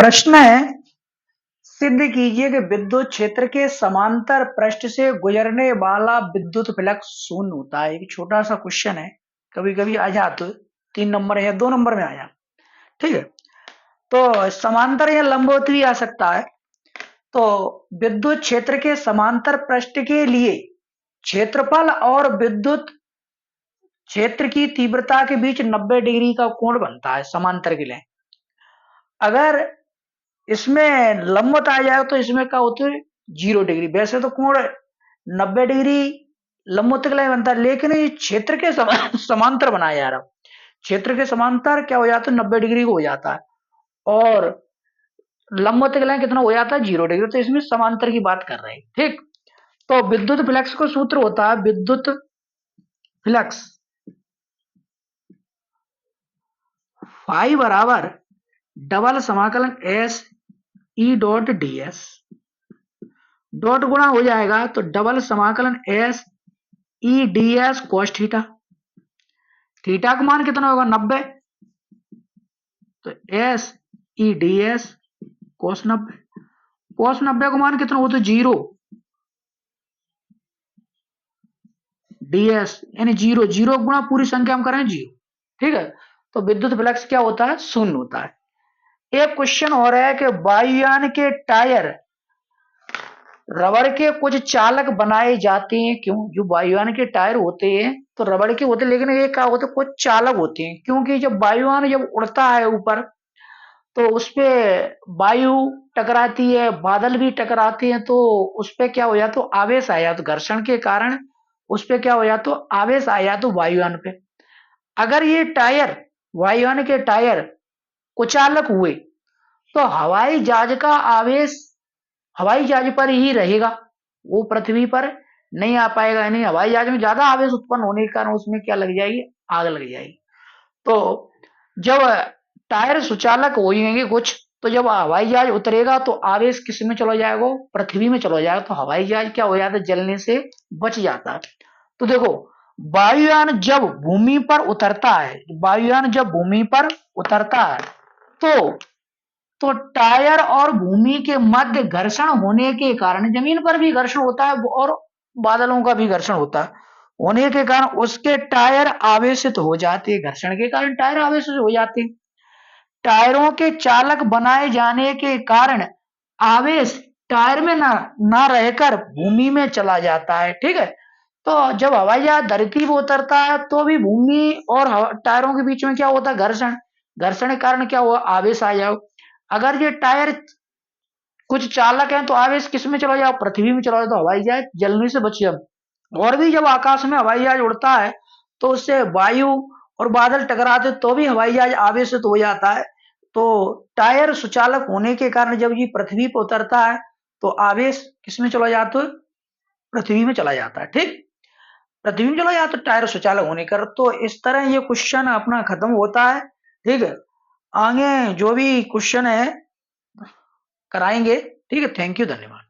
प्रश्न है, सिद्ध कीजिए कि विद्युत क्षेत्र के समांतर पृष्ठ से गुजरने वाला विद्युत फ्लक्स शून्य होता है। एक छोटा सा क्वेश्चन है, कभी कभी आ जाता 3 नंबर या 2 नंबर में आया। ठीक है, तो समांतर या लंबवत भी आ सकता है। तो विद्युत क्षेत्र के समांतर पृष्ठ के लिए क्षेत्रफल और विद्युत क्षेत्र की तीव्रता के बीच 90 डिग्री का कोण बनता है समांतर के लिए। अगर इसमें लंबवत आ जाए तो इसमें क्या होता है 0 डिग्री। वैसे तो कोण 90 डिग्री लंबवत के लिए बनता है, लेकिन ये क्षेत्र के समांतर बनाया जा रहा है। क्षेत्र के समांतर क्या हो जाता है 90 डिग्री को हो जाता है, और लंबवत के लिए कितना हो जाता है 0 डिग्री। तो इसमें समांतर की बात कर रहे हैं। ठीक, तो विद्युत फ्लक्स का सूत्र होता है विद्युत फ्लक्स फाई बराबर डबल समाकलन S E dot D S, dot गुणा हो जाएगा तो डबल समाकलन S E D S cos theta. Theta का मान कितना होगा 90, तो एस ई डी एस कोस 90। कोस 90 का मान कितना हो तो 0, डी एस यानी 0, 0 गुणा पूरी संख्या हम करें 0। ठीक है, तो विद्युत फ्लक्स क्या होता है शून्य होता है। एक क्वेश्चन हो रहा है कि वायुयान के टायर रबड़ के कुछ चालक बनाए जाते हैं क्यों। जो वायुयान के टायर होते हैं तो रबड़ के होते हैं, लेकिन ये क्या होते हैं कुछ चालक होते हैं, क्योंकि जब वायुयान जब उड़ता है ऊपर तो उसपे वायु टकराती है, बादल भी टकराते हैं, तो उसपे क्या हो जाता है आवेश आ जाता, घर्षण के कारण उसपे क्या हो जाता है आवेश आ जाता वायुयान पे। अगर ये टायर वायुयान के टायर कुचालक हुए तो हवाई जहाज का आवेश हवाई जहाज पर ही रहेगा, वो पृथ्वी पर नहीं आ पाएगा। यानी हवाई जहाज में ज्यादा आवेश उत्पन्न होने के कारण उसमें क्या लग जाएगी आग लग जाएगी। तो जब टायर सुचालक होंगे कुछ, तो जब हवाई जहाज उतरेगा तो आवेश किस में चला जाएगा पृथ्वी में चला जाएगा, तो हवाई जहाज क्या हो जाता है जलने से बच जाता है। तो देखो वायुयान जब भूमि पर उतरता है, वायुयान जब भूमि पर उतरता है तो तो टायर और भूमि के मध्य घर्षण होने के कारण, जमीन पर भी घर्षण होता है और बादलों का भी घर्षण होता है, होने के कारण उसके टायर आवेशित हो जाते हैं। घर्षण के कारण टायर आवेशित हो जाते हैं। टायरों के चालक बनाए जाने के कारण आवेश टायर में ना रहकर भूमि में चला जाता है। ठीक है, तो जब हवाई जहाज धरती पर उतरता है तो भी भूमि और टायरों के बीच में क्या होता है घर्षण, घर्षण के कारण क्या हुआ आवेश आ जाओ। अगर ये टायर कुछ चालक हैं तो आवेश किस में चला जाओ पृथ्वी में चला जाए, तो हवाई जहाज जलने से बच जाए। और भी जब आकाश में हवाई जहाज उड़ता है तो उससे वायु और बादल टकराते तो भी हवाई जहाज आवेशित हो जाता है। तो टायर सुचालक होने के कारण जब ये पृथ्वी पर उतरता है तो आवेश किस में चला जाता है पृथ्वी में चला जाता है। ठीक, पृथ्वी में चला जाता है टायर सुचालक होने कर। तो इस तरह ये क्वेश्चन अपना खत्म होता है। ठीक है, आगे जो भी क्वेश्चन है कराएंगे। ठीक है, थैंक यू, धन्यवाद।